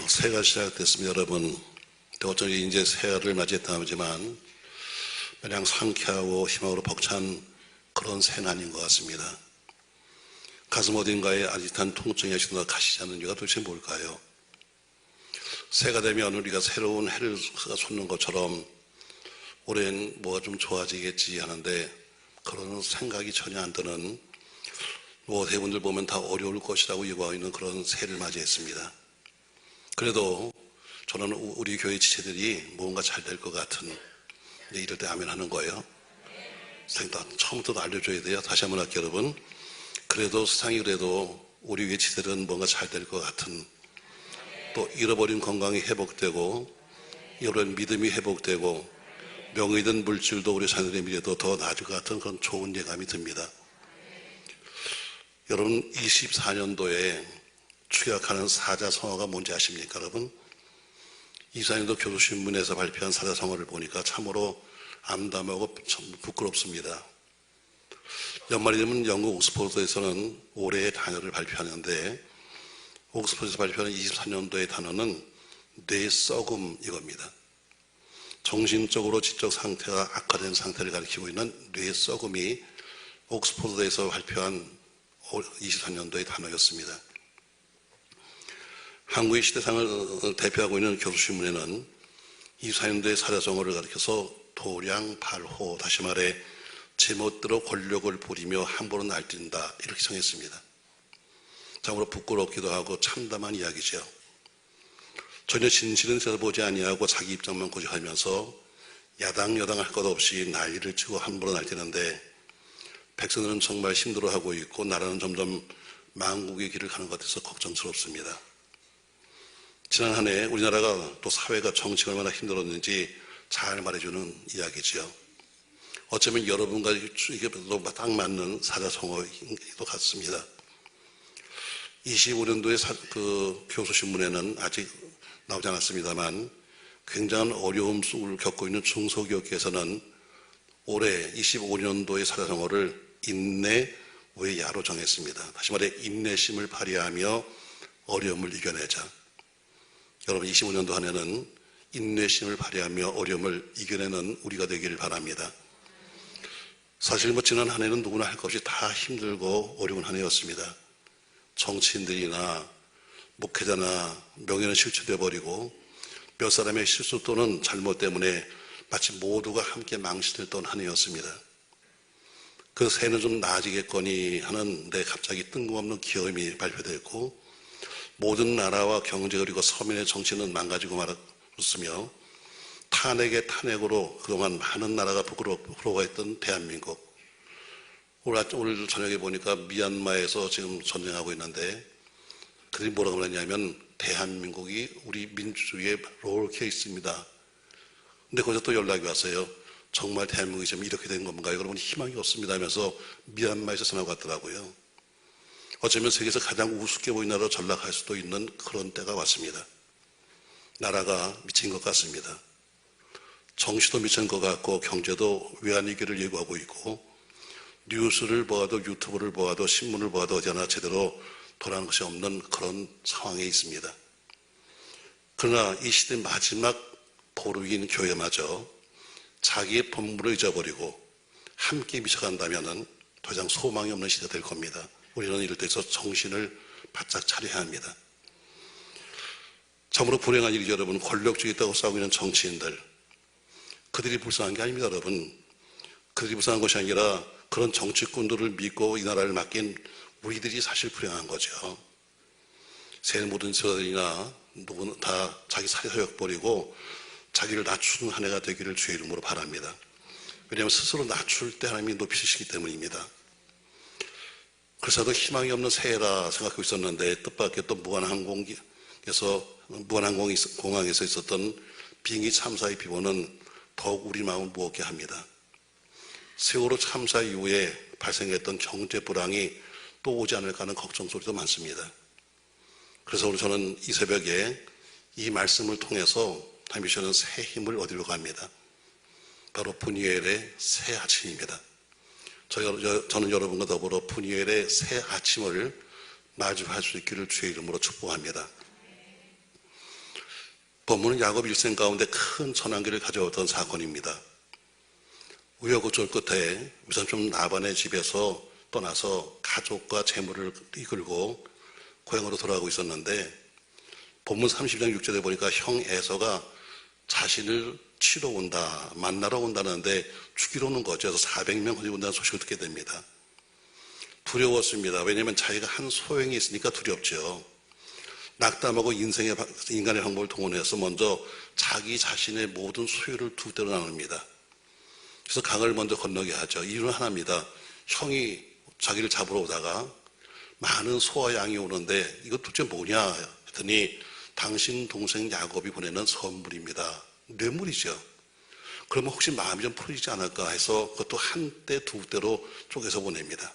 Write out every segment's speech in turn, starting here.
새해가 시작됐습니다, 여러분. 어쩌니 이제 새해를 맞이했다 하지만 마냥 상쾌하고 희망으로 벅찬 그런 새는 아닌 것 같습니다. 가슴 어딘가에 아릿한 통증이 아직도 가시지 않는 이유가 도대체 뭘까요? 새해가 되면 우리가 새로운 해를 솟는 것처럼 올해는 뭐가 좀 좋아지겠지 하는데 그런 생각이 전혀 안 드는, 대분들 보면 다 어려울 것이라고 예고하고 있는 그런 새해를 맞이했습니다. 그래도 저는 우리 교회 지체들이 뭔가 잘 될 것 같은, 이럴 때 아멘 하는 거예요. 처음부터 알려줘야 돼요. 다시 한번 할게요, 여러분. 그래도 세상이 그래도 우리 교회 지체들은 뭔가 잘 될 것 같은, 또 잃어버린 건강이 회복되고 이런 믿음이 회복되고 명의든 물질도 우리 자녀들의 미래도 더 나아질 것 같은 그런 좋은 예감이 듭니다. 여러분, 24년도에 추격하는 사자성어가 뭔지 아십니까, 여러분? 24년도 교수신문에서 발표한 사자성어를 보니까 참으로 암담하고 참 부끄럽습니다. 연말이 되면 영국 옥스퍼드에서는 올해의 단어를 발표하는데, 옥스퍼드에서 발표하는 24년도의 단어는 뇌썩음 이겁니다. 정신적으로 지적 상태가 악화된 상태를 가리키고 있는 뇌썩음이 옥스퍼드에서 발표한 24년도의 단어였습니다. 한국의 시대상을 대표하고 있는 교수신문에는 24년도의 사자성어를 가리켜서 도량발호, 다시 말해 제멋대로 권력을 부리며 함부로 날뛴다, 이렇게 정했습니다. 참으로 부끄럽기도 하고 참담한 이야기죠. 전혀 진실은 들어보지 아니하고 자기 입장만 고집하면서 야당 여당 할 것 없이 난리를 치고 함부로 날뛰는데 백성들은 정말 힘들어하고 있고 나라는 점점 망국의 길을 가는 것 같아서 걱정스럽습니다. 지난 한 해 우리나라가 또 사회가 정치가 얼마나 힘들었는지 잘 말해주는 이야기죠. 어쩌면 여러분과 이게 딱 맞는 사자성어인 것 같습니다. 25년도의 교수신문에는 아직 나오지 않았습니다만 굉장한 어려움 속을 겪고 있는 중소기업계에서는 올해 25년도의 사자성어를 인내 외야로 정했습니다. 다시 말해 인내심을 발휘하며 어려움을 이겨내자. 여러분, 25년도 한 해는 인내심을 발휘하며 어려움을 이겨내는 우리가 되기를 바랍니다. 사실 지난 한 해는 누구나 할 것 없이 다 힘들고 어려운 한 해였습니다. 정치인들이나 목회자나 명예는 실추되어 버리고 몇 사람의 실수 또는 잘못 때문에 마치 모두가 함께 망신했던 한 해였습니다. 그 새해는 좀 나아지겠거니 하는데 갑자기 뜬금없는 기염이 발표됐고 모든 나라와 경제 그리고 서민의 정치는 망가지고 말았으며 탄핵의 탄핵으로 그동안 많은 나라가 부러워했던 대한민국, 오늘 저녁에 보니까 미얀마에서 지금 전쟁하고 있는데 그들이 뭐라고 그러냐면 대한민국이 우리 민주주의의 롤케이스입니다. 근데 거기서 또 연락이 왔어요. 정말 대한민국이 지금 이렇게 된 건가요? 여러분, 희망이 없습니다 하면서 미얀마에서 전화가 왔더라고요. 어쩌면 세계에서 가장 우습게 보이는 나라로 전락할 수도 있는 그런 때가 왔습니다. 나라가 미친 것 같습니다. 정치도 미친 것 같고 경제도 외환위기를 예고하고 있고 뉴스를 보아도 유튜브를 보아도 신문을 보아도 어디 하나 제대로 돌아가는 것이 없는 그런 상황에 있습니다. 그러나 이 시대 마지막 보루인 교회마저 자기의 본분을 잊어버리고 함께 미쳐간다면 더 이상 소망이 없는 시대가 될 겁니다. 우리는 이럴 때서 정신을 바짝 차려야 합니다. 참으로 불행한 일이죠, 여러분. 권력주의 있다고 싸우고 있는 정치인들, 그들이 불쌍한 게 아닙니다, 여러분. 그들이 불쌍한 것이 아니라 그런 정치꾼들을 믿고 이 나라를 맡긴 우리들이 사실 불행한 거죠. 새 모든 세대들이나 누구는 다 자기 사회사역 버리고 자기를 낮추는 한 해가 되기를 주의 이름으로 바랍니다. 왜냐하면 스스로 낮출 때 하나님이 높이시기 때문입니다. 그래서 희망이 없는 새해라 생각하고 있었는데 뜻밖의 또 무한항공에서 있었던 비행기 참사의 비보는 더욱 우리 마음을 무겁게 합니다. 세월호 참사 이후에 발생했던 경제 불황이 또 오지 않을까 하는 걱정 소리도 많습니다. 그래서 오늘 저는 이 새벽에 이 말씀을 통해서 하나님이 주시는 새 힘을 얻으려고 합니다. 바로 푸니엘의 새 아침입니다. 저는 여러분과 더불어 푸니엘의 새 아침을 마주할 수 있기를 주의 이름으로 축복합니다. 본문은 야곱 일생 가운데 큰 전환기를 가져왔던 사건입니다. 우여곡절 끝에 외삼촌 라반의 집에서 떠나서 가족과 재물을 이끌고 고향으로 돌아가고 있었는데 본문 30장 6절에 보니까 형 에서가 자신을 치러 온다, 만나러 온다는데 죽이러 오는 거죠. 그래서 400명 가지고 온다는 소식을 듣게 됩니다. 두려웠습니다. 왜냐하면 자기가 한 소행이 있으니까 두렵죠. 낙담하고 인간의 방법을 동원해서 먼저 자기 자신의 모든 소유를 두 대로 나눕니다. 그래서 강을 먼저 건너게 하죠. 이유는 하나입니다. 형이 자기를 잡으러 오다가 많은 소와 양이 오는데 이거 도대체 뭐냐 했더니 당신 동생 야곱이 보내는 선물입니다. 뇌물이죠. 그러면 혹시 마음이 좀 풀리지 않을까 해서 그것도 한 대, 두 대로 쪼개서 보냅니다.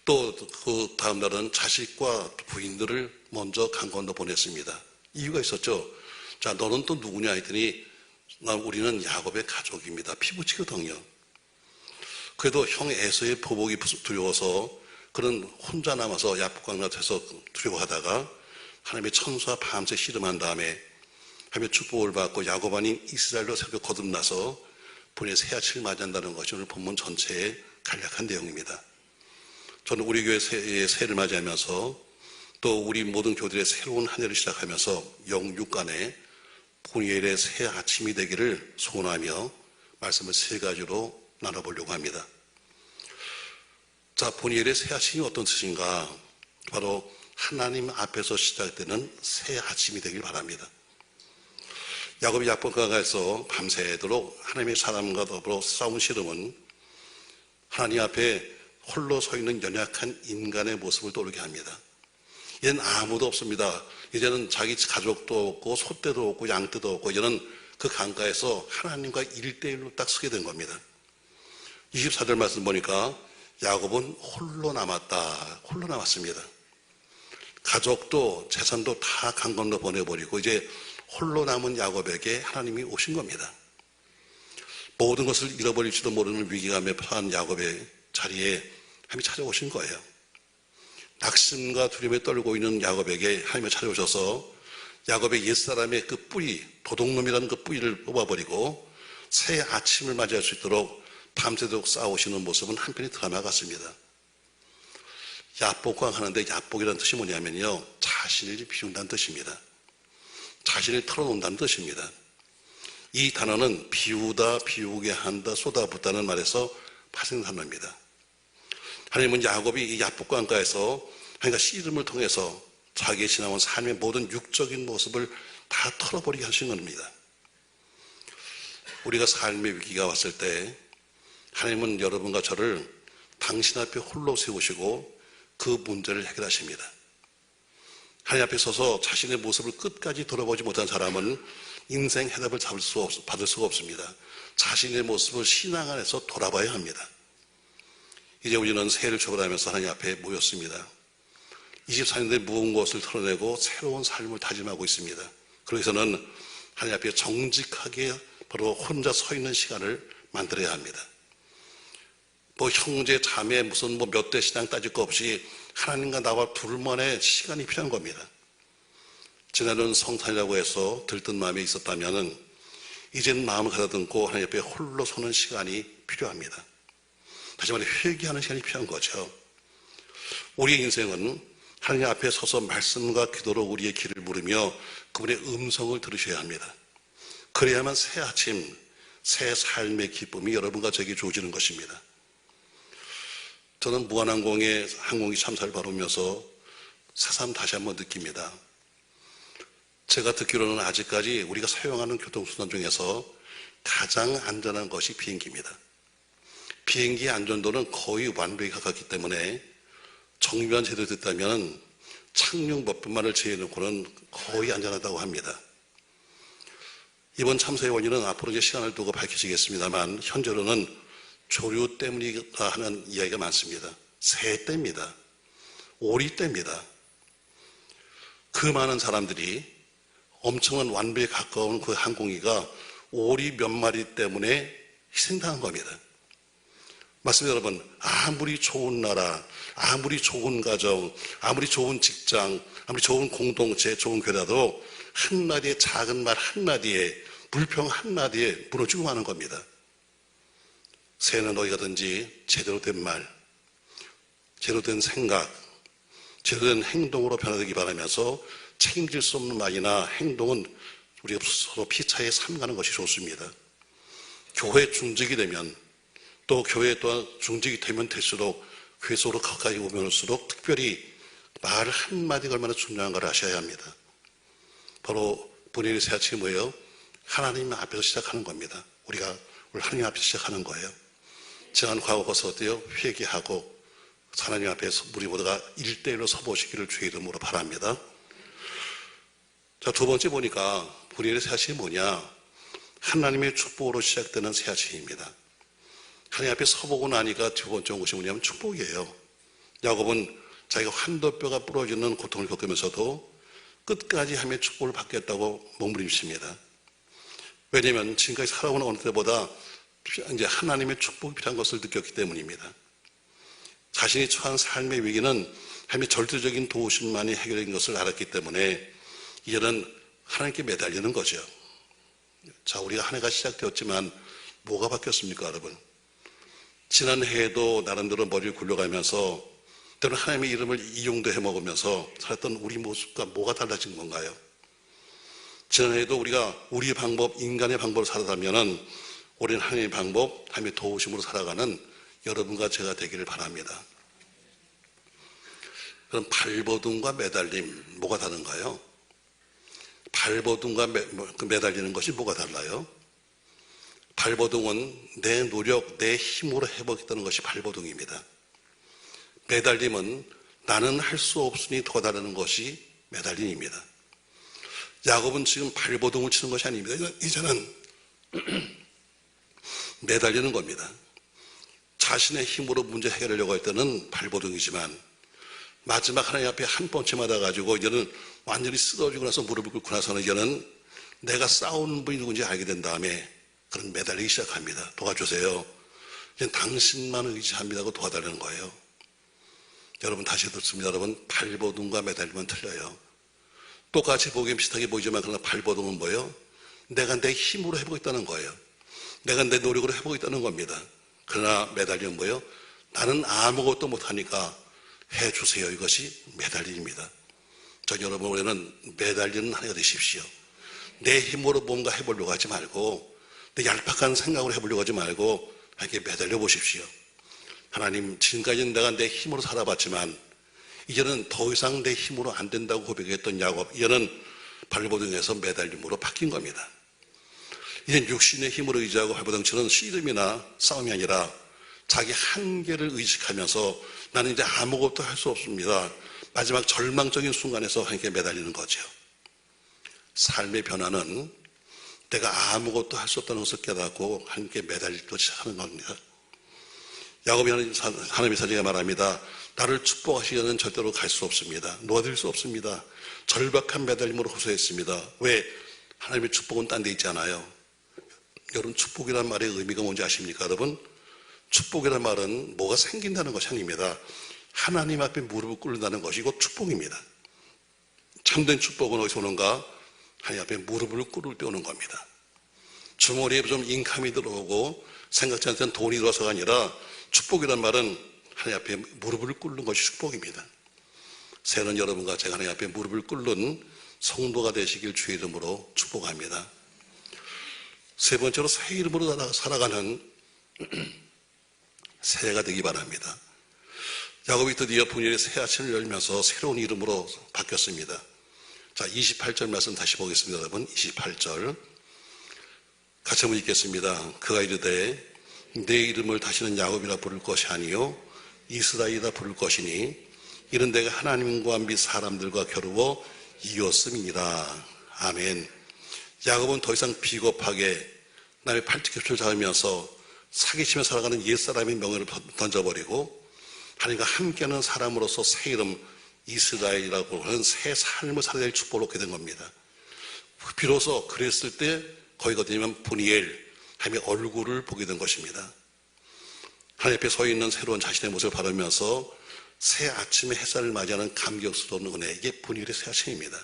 또 그 다음 날은 자식과 부인들을 먼저 강 건너 보냈습니다. 이유가 있었죠. 자, 너는 또 누구냐 했더니 우리는 야곱의 가족입니다. 피부치거든요. 그래도 형 에서의 보복이 두려워서 그는 혼자 남아서 야복강 앞에서 두려워하다가 하나님의 천사와 밤새 씨름한 다음에 하나님의 축복을 받고 야곱 아닌 이스라엘로 새롭게 거듭나서 본인의 새 아침을 맞이한다는 것이 오늘 본문 전체의 간략한 내용입니다. 저는 우리 교회 새해를 맞이하면서 또 우리 모든 교들의 새로운 한 해를 시작하면서 영육 간에 본예일의 새 아침이 되기를 소원하며 말씀을 세 가지로 나눠보려고 합니다. 자, 본예일의 새 아침이 어떤 뜻인가? 바로 하나님 앞에서 시작되는 새 아침이 되길 바랍니다. 야곱이 야복강에서 밤새도록 하나님의 사람과 더불어 싸운 씨름은 하나님 앞에 홀로 서 있는 연약한 인간의 모습을 떠오르게 합니다. 이제는 아무도 없습니다. 이제는 자기 가족도 없고 소떼도 없고 양떼도 없고 이제는 그 강가에서 하나님과 1대1로 딱 서게 된 겁니다. 24절 말씀 보니까 야곱은 홀로 남았다. 홀로 남았습니다. 가족도 재산도 다 강 건너 보내버리고 이제 홀로 남은 야곱에게 하나님이 오신 겁니다. 모든 것을 잃어버릴지도 모르는 위기감에 처한 야곱의 자리에 하나님이 찾아오신 거예요. 낙심과 두려움에 떨고 있는 야곱에게 하나님이 찾아오셔서 야곱의 옛사람의 그 뿌리, 도둑놈이라는 그 뿌리를 뽑아버리고 새 아침을 맞이할 수 있도록 밤새도록 싸우시는 모습은 한편의 드라마 같습니다. 야복강 하는데 야복이라는 뜻이 뭐냐면요, 자신을 비운다는 뜻입니다. 자신을 털어놓는다는 뜻입니다. 이 단어는 비우다, 비우게 한다, 쏟아붓다는 말에서 파생된 단어입니다. 하나님은 야곱이 이 야복강가에서 하나님과 씨름을 통해서 자기의 지나온 삶의 모든 육적인 모습을 다 털어버리게 하신 겁니다. 우리가 삶의 위기가 왔을 때 하나님은 여러분과 저를 당신 앞에 홀로 세우시고 그 문제를 해결하십니다. 하나님 앞에 서서 자신의 모습을 끝까지 돌아보지 못한 사람은 인생 해답을 받을 수가 없습니다. 자신의 모습을 신앙 안에서 돌아봐야 합니다. 이제 우리는 새해를 초월하면서 하나님 앞에 모였습니다. 24년대 무거운 것을 털어내고 새로운 삶을 다짐하고 있습니다. 그래서는 하나님 앞에 정직하게 바로 혼자 서 있는 시간을 만들어야 합니다. 뭐 형제, 자매, 무슨 뭐 몇 대 신앙 따질 거 없이 하나님과 나와 둘만의 시간이 필요한 겁니다. 지난해는 성탄이라고 해서 들뜬 마음이 있었다면은 이제는 마음을 가다듬고 하나님 앞에 홀로 서는 시간이 필요합니다. 다시 말해 회개하는 시간이 필요한 거죠. 우리의 인생은 하나님 앞에 서서 말씀과 기도로 우리의 길을 물으며 그분의 음성을 들으셔야 합니다. 그래야만 새 아침, 새 삶의 기쁨이 여러분과 저에게 주어지는 것입니다. 저는 무한항공의 항공기 참사를 바라보면서 새삼 다시 한번 느낍니다. 제가 듣기로는 아직까지 우리가 사용하는 교통수단 중에서 가장 안전한 것이 비행기입니다. 비행기의 안전도는 거의 완벽에 가깝기 때문에 정비만 제대로 됐다면 착륙 몇 분만을 제외해놓고는 거의 안전하다고 합니다. 이번 참사의 원인은 앞으로 이제 시간을 두고 밝혀지겠습니다만 현재로는 조류 때문이다 하는 이야기가 많습니다. 새 때입니다. 오리 때입니다. 그 많은 사람들이 엄청난 완벽에 가까운 그 항공기가 오리 몇 마리 때문에 희생당한 겁니다. 맞습니다, 여러분. 아무리 좋은 나라, 아무리 좋은 가정, 아무리 좋은 직장, 아무리 좋은 공동체, 좋은 교회라도 한마디의 작은 말 한마디에, 불평 한마디에 무너지고 마는 겁니다. 새해는 어디 가든지 제대로 된 말, 제대로 된 생각, 제대로 된 행동으로 변화되기 바라면서 책임질 수 없는 말이나 행동은 우리가 서로 피차에 삼가는 것이 좋습니다. 교회 중직이 되면, 또 교회 또한 중직이 되면 될수록 교회 속으로 가까이 오면 올수록 특별히 말 한마디가 얼마나 중요한가를 아셔야 합니다. 바로 본인의 새 아침이 뭐예요? 하나님 앞에서 시작하는 겁니다. 우리가 우리 하나님 앞에서 시작하는 거예요. 지난 과거 것을 어때요? 회개하고 하나님 앞에서 우리 모두가 1대1로 서보시기를 주의 이름으로 바랍니다. 자, 두 번째 보니까 본인의 새 아침이 뭐냐? 하나님의 축복으로 시작되는 새 아침입니다. 하나님 앞에 서보고 나니까 두 번째 온 것이 뭐냐면 축복이에요. 야곱은 자기가 환도뼈가 부러지는 고통을 겪으면서도 끝까지 하나님의 축복을 받겠다고 몸부림칩니다. 왜냐하면 지금까지 살아온 어느 때보다 이제 하나님의 축복이 필요한 것을 느꼈기 때문입니다. 자신이 처한 삶의 위기는 하나님의 절대적인 도우심만이 해결된 것을 알았기 때문에 이제는 하나님께 매달리는 거죠. 자, 우리가 한 해가 시작되었지만 뭐가 바뀌었습니까, 여러분? 지난해에도 나름대로 머리를 굴려가면서 때로는 하나님의 이름을 이용도 해먹으면서 살았던 우리 모습과 뭐가 달라진 건가요? 지난해에도 우리가 우리의 방법, 인간의 방법으로 살아가면은 우리는 하나님의 방법, 하나님의 도우심으로 살아가는 여러분과 제가 되기를 바랍니다. 그럼 발버둥과 매달림, 뭐가 다른가요? 발버둥과 매달리는 것이 뭐가 달라요? 발버둥은 내 노력, 내 힘으로 해보겠다는 것이 발버둥입니다. 매달림은 나는 할 수 없으니 도와달라는 것이 매달림입니다. 야곱은 지금 발버둥을 치는 것이 아닙니다. 이제는 매달리는 겁니다. 자신의 힘으로 문제 해결하려고 할 때는 발버둥이지만 마지막 하나님 앞에 한 번째 맞아가지고 이제는 완전히 쓰러지고 나서 무릎을 꿇고 나서는 이제는 내가 싸우는 분이 누군지 알게 된 다음에 그런 매달리기 시작합니다. 도와주세요. 이제 당신만 의지합니다고 도와달라는 거예요. 여러분 다시 듣습니다. 여러분 발버둥과 매달리면 틀려요. 똑같이 보기엔 비슷하게 보이지만 그러나 발버둥은 뭐예요? 내가 내 힘으로 해보겠다는 거예요. 내가 내 노력으로 해보겠다는 겁니다. 그러나 매달리는 뭐예요? 나는 아무것도 못하니까 해주세요. 이것이 매달림입니다. 전 여러분 올해는 매달리는 한 해가 되십시오. 내 힘으로 뭔가 해보려고 하지 말고 내 얄팍한 생각으로 해보려고 하지 말고 하나님께 매달려 보십시오. 하나님, 지금까지는 내가 내 힘으로 살아봤지만 이제는 더 이상 내 힘으로 안 된다고 고백했던 야곱, 이제는 발버둥에서 매달림으로 바뀐 겁니다. 이제 육신의 힘으로 의지하고 발버둥치는 씨름이나 싸움이 아니라 자기 한계를 의식하면서 나는 이제 아무것도 할 수 없습니다. 마지막 절망적인 순간에서 하나님께 매달리는 거죠. 삶의 변화는 내가 아무것도 할 수 없다는 것을 깨닫고 하나님께 매달릴 것이 하는 겁니다. 야곱이 하나님의 사제가 말합니다. 나를 축복하시기 전에는 절대로 갈 수 없습니다. 놓아드릴 수 없습니다. 절박한 매달림으로 호소했습니다. 왜? 하나님의 축복은 딴 데 있지 않아요. 여러분 축복이란 말의 의미가 뭔지 아십니까? 여러분 축복이란 말은 뭐가 생긴다는 것이 아닙니다. 하나님 앞에 무릎을 꿇는다는 것이 곧 축복입니다. 참된 축복은 어디서 오는가? 하나님 앞에 무릎을 꿇을 때 오는 겁니다. 주머니에 좀 인감이 들어오고 생각지 않던 돈이 들어서가 아니라 축복이란 말은 하나님 앞에 무릎을 꿇는 것이 축복입니다. 새해는 여러분과 제가 하나님 앞에 무릎을 꿇는 성도가 되시길 주의 이름으로 축복합니다. 세 번째로 새 이름으로 살아가는 새해가 되기 바랍니다. 야곱이 드디어 본인의 새 아침을 열면서 새로운 이름으로 바뀌었습니다. 자, 28절 말씀 다시 보겠습니다. 여러분 28절 같이 한번 읽겠습니다. 그가 이르되 내 이름을 다시는 야곱이라 부를 것이 아니요 이스라엘이라 부를 것이니 이는 내가 하나님과 및 사람들과 겨루어 이겼음이니라. 아멘. 야곱은 더 이상 비겁하게 남의 팔뚝깃을 잡으면서 사기치며 살아가는 옛사람의 명예를 던져버리고 하나님과 함께하는 사람으로서 새 이름 이스라엘이라고 하는 새 삶을 살아야 될 축복을 얻게 된 겁니다. 비로소 그랬을 때 거기가 되면 분이엘 하나님의 얼굴을 보게 된 것입니다. 하나님 앞에 서 있는 새로운 자신의 모습을 바라면서 새 아침의 햇살을 맞이하는 감격스러운 은혜, 이게 분일의 새 아침입니다.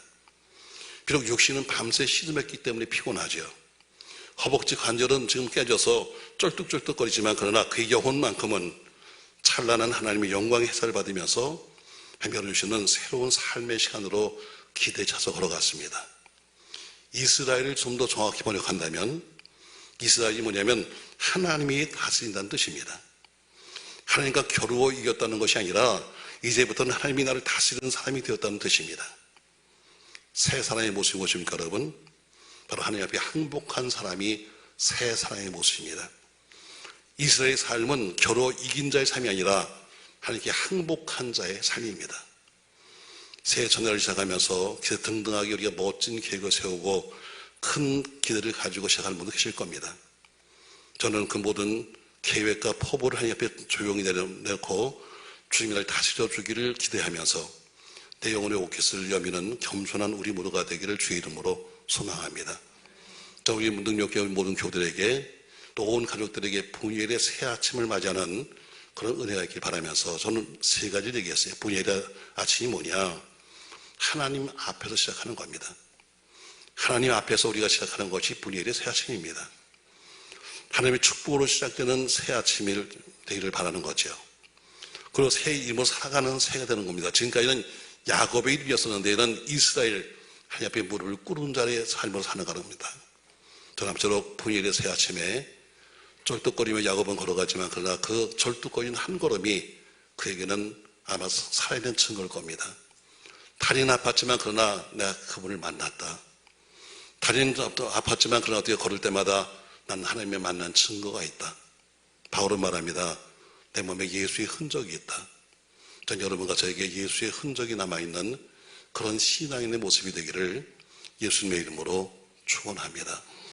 비록 육신은 밤새 시름했기 때문에 피곤하죠. 허벅지 관절은 지금 깨져서 쩔뚝쩔뚝거리지만 그러나 그의 영혼만큼은 찬란한 하나님의 영광의 햇살을 받으면서 열어주시는 새로운 삶의 시간으로 기대에 차서 걸어갔습니다. 이스라엘을 좀 더 정확히 번역한다면 이스라엘이 뭐냐면 하나님이 다스린다는 뜻입니다. 하나님과 겨루어 이겼다는 것이 아니라 이제부터는 하나님이 나를 다스리는 사람이 되었다는 뜻입니다. 새 사람의 모습이 무엇입니까, 여러분? 바로 하나님 앞에 항복한 사람이 새 사람의 모습입니다. 이스라엘의 삶은 겨루어 이긴 자의 삶이 아니라 하나님께 항복한 자의 삶입니다. 새해 전해를 시작하면서 기대 등등하게 우리가 멋진 계획을 세우고 큰 기대를 가지고 시작하는 분도 계실 겁니다. 저는 그 모든 계획과 포부를 하나님 앞에 조용히 내려놓고 주님이 날 다스려 주기를 기대하면서 내 영혼의 오켓을 여미는 겸손한 우리 모두가 되기를 주의 이름으로 소망합니다. 자, 우리 능력교회 모든 교들에게 또 온 가족들에게 분유엘의 새 아침을 맞이하는 그런 은혜가 있길 바라면서 저는 세 가지를 얘기했어요. 분유엘의 아침이 뭐냐? 하나님 앞에서 시작하는 겁니다. 하나님 앞에서 우리가 시작하는 것이 분유엘의 새 아침입니다. 하나님의 축복으로 시작되는 새 아침이 되기를 바라는 거죠. 그리고 새 이름으로 살아가는 새가 되는 겁니다. 지금까지는 야곱의 이름이었었는데 이는 이스라엘 하나님 앞에 무릎을 꿇은 자의 삶으로 사는 겁니다. 저는 아무쪼록 분유엘의 새 아침에 쩔뚝거리며 야곱은 걸어가지만 그러나 그 절뚝거리는 한 걸음이 그에게는 아마 살아있는 증거일 겁니다. 다리는 아팠지만 그러나 내가 그분을 만났다. 다리는 아팠지만 그러나 어떻게 걸을 때마다 난 하나님의 만난 증거가 있다. 바울은 말합니다. 내 몸에 예수의 흔적이 있다. 전 여러분과 저에게 예수의 흔적이 남아있는 그런 신앙인의 모습이 되기를 예수님의 이름으로 축원합니다.